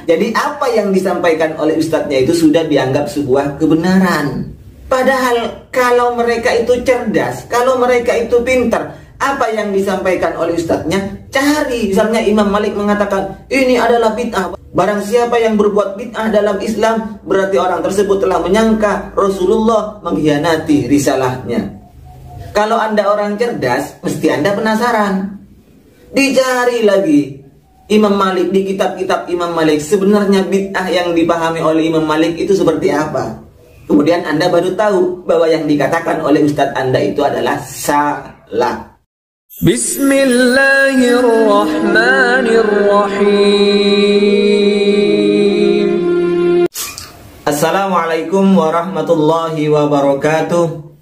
Jadi apa yang disampaikan oleh ustadznya itu sudah dianggap sebuah kebenaran. Padahal kalau mereka itu cerdas, kalau mereka itu pintar, apa yang disampaikan oleh ustadznya cari. Misalnya Imam Malik mengatakan ini adalah bid'ah. Barang siapa yang berbuat bid'ah dalam Islam, berarti orang tersebut telah menyangka Rasulullah mengkhianati risalahnya. Kalau Anda orang cerdas, mesti Anda penasaran. Dicari lagi Imam Malik di kitab-kitab Imam Malik, sebenarnya bid'ah yang dipahami oleh Imam Malik itu seperti apa. Kemudian Anda baru tahu bahwa yang dikatakan oleh Ustadz Anda itu adalah salah. Bismillahirrahmanirrahim. Assalamualaikum warahmatullahi wabarakatuh.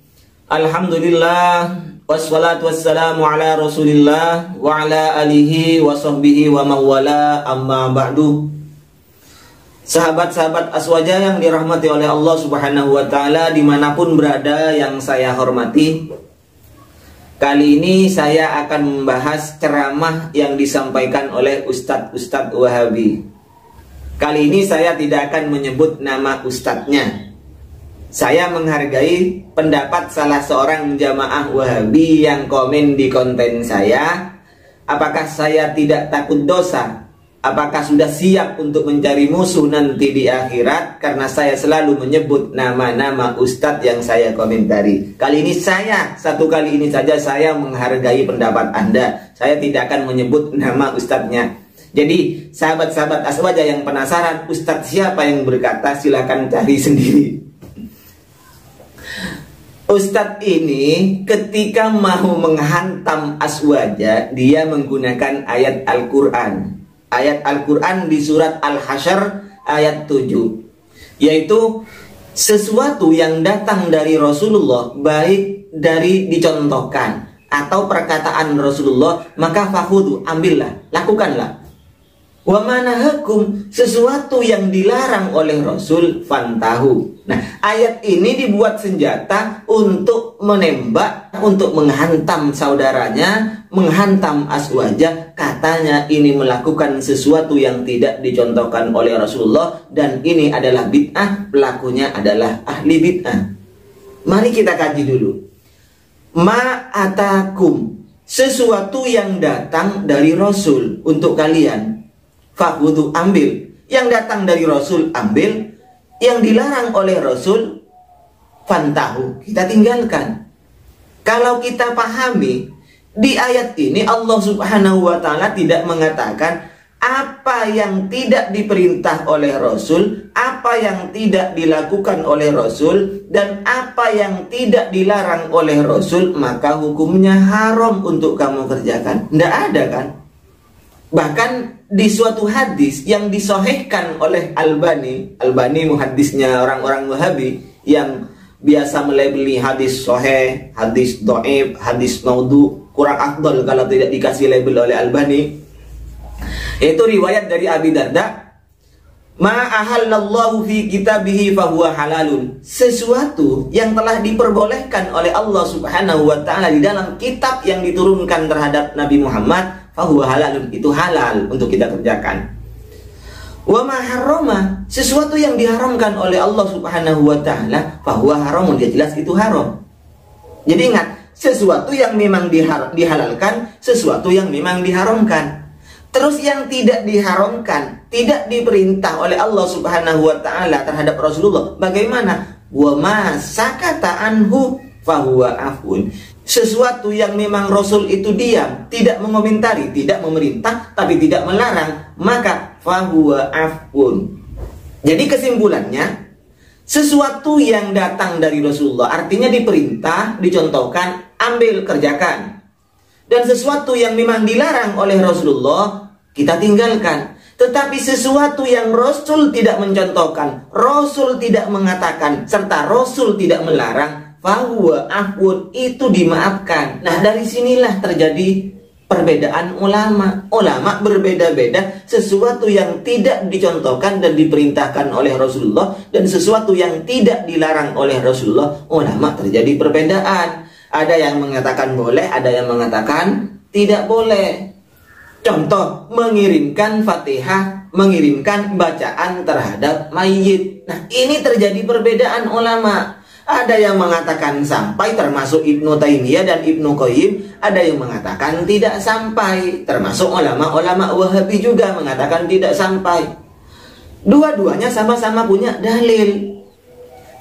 Alhamdulillah, wassalatu wassalamu ala rasulillah wa ala alihi wa sahbihi wa mawala, amma ba'du. Sahabat-sahabat Aswaja yang dirahmati oleh Allah subhanahu wa ta'ala dimanapun berada yang saya hormati, kali ini saya akan membahas ceramah yang disampaikan oleh Ustadz Wahabi. Kali ini saya tidak akan menyebut nama ustadznya. Saya menghargai pendapat salah seorang jamaah Wahabi yang komen di konten saya. Apakah saya tidak takut dosa? Apakah sudah siap untuk mencari musuh nanti di akhirat? Karena saya selalu menyebut nama-nama ustadz yang saya komentari. Kali ini satu kali ini saja saya menghargai pendapat Anda. Saya tidak akan menyebut nama ustadznya. Jadi sahabat-sahabat Aswaja yang penasaran ustadz siapa yang berkata, silakan cari sendiri. Ustadz ini ketika mau menghantam Aswaja, dia menggunakan ayat Al-Quran. Ayat Al-Quran di surat Al-Hasyr ayat 7, yaitu sesuatu yang datang dari Rasulullah, baik dari dicontohkan atau perkataan Rasulullah, maka fakhudhu, ambillah, lakukanlah. Wa manahakum, sesuatu yang dilarang oleh Rasul, fantahu. Nah, ayat ini dibuat senjata untuk menembak, untuk menghantam saudaranya, menghantam Aswaja. Katanya ini melakukan sesuatu yang tidak dicontohkan oleh Rasulullah, dan ini adalah bid'ah, pelakunya adalah ahli bid'ah. Mari kita kaji dulu. Ma'atakum, sesuatu yang datang dari Rasul untuk kalian, fakhudhu, ambil. Yang datang dari Rasul, ambil. Yang dilarang oleh Rasul, fantahu, kita tinggalkan. Kalau kita pahami, di ayat ini Allah subhanahu wa ta'ala tidak mengatakan apa yang tidak diperintah oleh Rasul, apa yang tidak dilakukan oleh Rasul, dan apa yang tidak dilarang oleh Rasul, maka hukumnya haram untuk kamu kerjakan. Tidak ada kan? Bahkan di suatu hadis yang disahihkan oleh Albani muhaddisnya orang-orang Wahabi yang biasa melabeli hadis sahih, hadis dhaif, hadis maudhu, kurang afdal kalau tidak dikasih label oleh Albani. Itu riwayat dari Abi Darda, ma ahallallahu fi kitabihi fahuwa halalun, sesuatu yang telah diperbolehkan oleh Allah subhanahu wa ta'ala di dalam kitab yang diturunkan terhadap Nabi Muhammad, fahuwa halalun, itu halal untuk kita kerjakan. Wa ma harrama, sesuatu yang diharamkan oleh Allah subhanahu wa ta'ala, fahuwa haramun, dia jelas itu haram. Jadi ingat, sesuatu yang memang dihalalkan, sesuatu yang memang diharamkan. Terus yang tidak diharamkan, tidak diperintah oleh Allah subhanahu wa ta'ala terhadap Rasulullah, bagaimana? Wa ma sakata anhu fahuwa afun, sesuatu yang memang Rasul itu diam, tidak mengomentari, tidak memerintah, tapi tidak melarang, maka fahuwa afun. Jadi kesimpulannya, sesuatu yang datang dari Rasulullah artinya diperintah, dicontohkan, ambil, kerjakan. Dan sesuatu yang memang dilarang oleh Rasulullah, kita tinggalkan. Tetapi sesuatu yang Rasul tidak mencontohkan, Rasul tidak mengatakan, serta Rasul tidak melarang, fahuwa afun, itu dimaafkan. Nah, dari sinilah terjadi perbedaan ulama. Ulama berbeda-beda, sesuatu yang tidak dicontohkan dan diperintahkan oleh Rasulullah dan sesuatu yang tidak dilarang oleh Rasulullah, ulama terjadi perbedaan. Ada yang mengatakan boleh, ada yang mengatakan tidak boleh. Contoh, mengirimkan Fatihah mengirimkan bacaan terhadap mayit. Nah, ini terjadi perbedaan ulama. Ada yang mengatakan sampai, termasuk Ibnu Taimiyah dan Ibnu Qayyim. Ada yang mengatakan tidak sampai, termasuk ulama-ulama Wahabi juga mengatakan tidak sampai. Dua-duanya sama-sama punya dalil.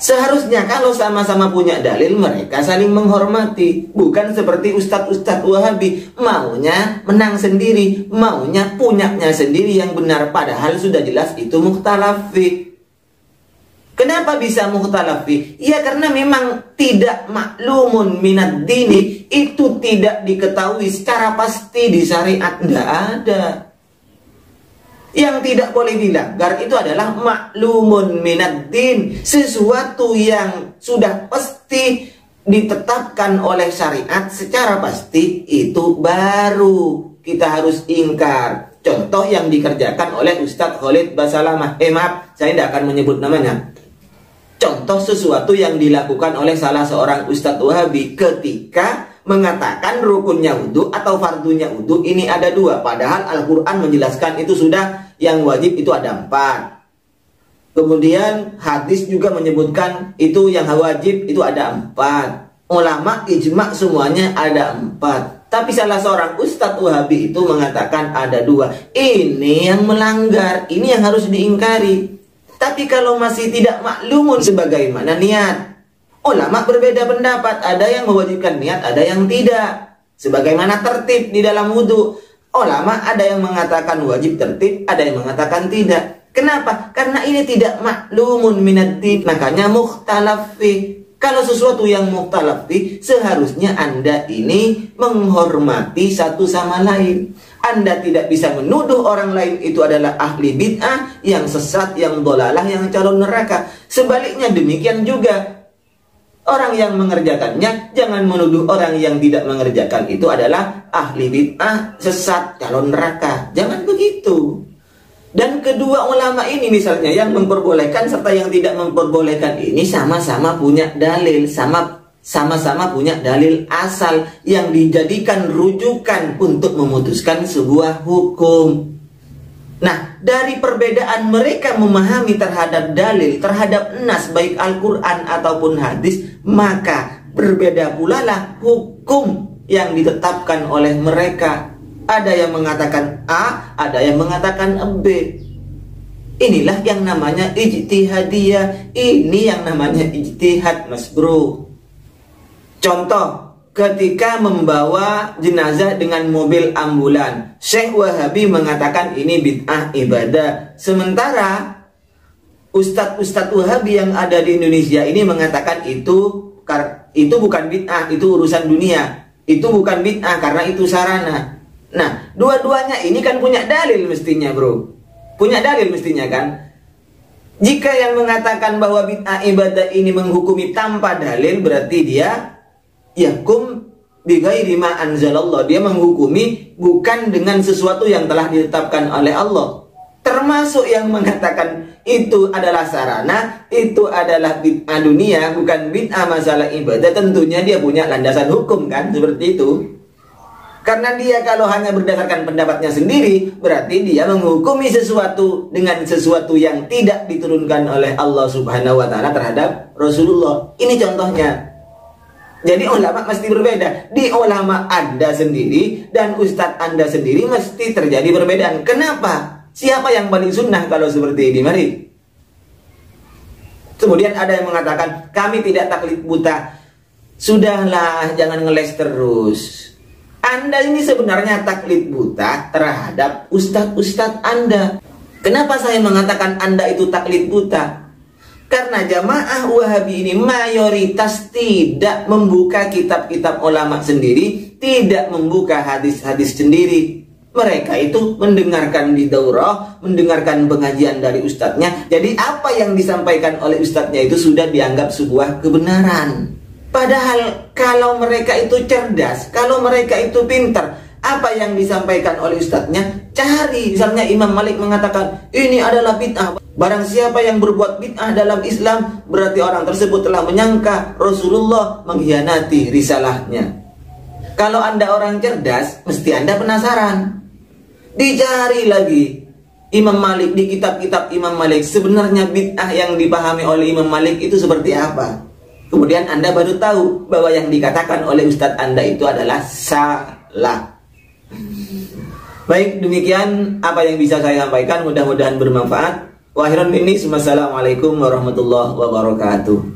Seharusnya kalau sama-sama punya dalil, mereka saling menghormati. Bukan seperti ustadz-ustadz Wahabi, maunya menang sendiri, maunya punyanya sendiri yang benar, padahal sudah jelas itu mukhtalaf fi. Kenapa bisa mukhtalaf fi? Ya karena memang tidak maklumun minad dini, itu tidak diketahui secara pasti di syariat, tidak ada. Yang tidak boleh dilanggar itu adalah maklumun minad din, sesuatu yang sudah pasti ditetapkan oleh syariat secara pasti, itu baru kita harus ingkar. Contoh yang dikerjakan oleh Ustadz Khalid Basalamah, maaf, saya tidak akan menyebut namanya. Contoh sesuatu yang dilakukan oleh salah seorang Ustadz Wahabi ketika mengatakan rukunnya wudhu atau fardunya wudhu ini ada 2, padahal Al-Quran menjelaskan itu sudah yang wajib itu ada 4. Kemudian hadis juga menyebutkan itu yang wajib itu ada 4. Ulama ijma semuanya ada 4. Tapi salah seorang Ustadz Wahabi itu mengatakan ada 2. Ini yang melanggar, ini yang harus diingkari. Tapi kalau masih tidak maklumun sebagaimana niat, ulama berbeda pendapat, ada yang mewajibkan niat, ada yang tidak. Sebagaimana tertib di dalam wudhu, ulama ada yang mengatakan wajib tertib, ada yang mengatakan tidak. Kenapa? Karena ini tidak maklumun minad din, makanya mukhtalaf fi. Kalau sesuatu yang mukhtalaf fi, seharusnya Anda ini menghormati satu sama lain. Anda tidak bisa menuduh orang lain itu adalah ahli bid'ah, yang sesat, yang dolalah, yang calon neraka. Sebaliknya demikian juga. Orang yang mengerjakannya, jangan menuduh orang yang tidak mengerjakan itu adalah ahli bid'ah, sesat, calon neraka. Jangan begitu. Dan kedua ulama ini misalnya yang memperbolehkan serta yang tidak memperbolehkan ini sama-sama punya dalil, sama-sama punya dalil asal yang dijadikan rujukan untuk memutuskan sebuah hukum. Nah, dari perbedaan mereka memahami terhadap dalil, terhadap nas baik Al-Quran ataupun hadis, maka berbeda pula lah hukum yang ditetapkan oleh mereka. Ada yang mengatakan A, ada yang mengatakan B. Inilah yang namanya ijtihadiyah. Ini yang namanya ijtihad, Mas Bro. Contoh, ketika membawa jenazah dengan mobil ambulan, Syekh Wahabi mengatakan ini bid'ah ibadah. Sementara ustadz-ustadz Wahabi yang ada di Indonesia ini mengatakan itu bukan bid'ah, itu urusan dunia. Itu bukan bid'ah karena itu sarana. Nah, dua-duanya ini kan punya dalil mestinya, Bro. Punya dalil mestinya kan? Jika yang mengatakan bahwa bid'ah ibadah ini menghukumi tanpa dalil, berarti dia yakum bighairi ma anzalallah. Dia menghukumi bukan dengan sesuatu yang telah ditetapkan oleh Allah. Termasuk yang mengatakan itu adalah sarana, itu adalah bid'ah dunia, bukan bid'ah masalah ibadah. Tentunya dia punya landasan hukum kan, seperti itu. Karena dia kalau hanya berdasarkan pendapatnya sendiri, berarti dia menghukumi sesuatu dengan sesuatu yang tidak diturunkan oleh Allah Subhanahu wa Ta'ala terhadap Rasulullah. Ini contohnya. Jadi ulama mesti berbeda. Di ulama Anda sendiri dan ustadz Anda sendiri mesti terjadi perbedaan. Kenapa? Siapa yang paling sunnah kalau seperti ini? Mari. Kemudian ada yang mengatakan kami tidak taklid buta. Sudahlah, jangan ngeles terus. Anda ini sebenarnya taklid buta terhadap ustadz-ustadz Anda. Kenapa saya mengatakan Anda itu taklid buta? Karena jamaah Wahabi ini mayoritas tidak membuka kitab-kitab ulama sendiri, tidak membuka hadis-hadis sendiri. Mereka itu mendengarkan di daurah, mendengarkan pengajian dari ustadznya. Jadi apa yang disampaikan oleh ustadznya itu sudah dianggap sebuah kebenaran. Padahal kalau mereka itu cerdas, kalau mereka itu pintar, apa yang disampaikan oleh ustadznya, cari. Misalnya Imam Malik mengatakan, ini adalah bid'ah. Barang siapa yang berbuat bid'ah dalam Islam, berarti orang tersebut telah menyangka Rasulullah mengkhianati risalahnya. Kalau Anda orang cerdas, mesti Anda penasaran. Dicari lagi. Imam Malik, di kitab-kitab Imam Malik, sebenarnya bid'ah yang dipahami oleh Imam Malik itu seperti apa. Kemudian Anda baru tahu bahwa yang dikatakan oleh Ustadz Anda itu adalah salah. Baik, demikian apa yang bisa saya sampaikan, mudah-mudahan bermanfaat. Wa akhiran minni, wassalamualaikum warahmatullahi wabarakatuh.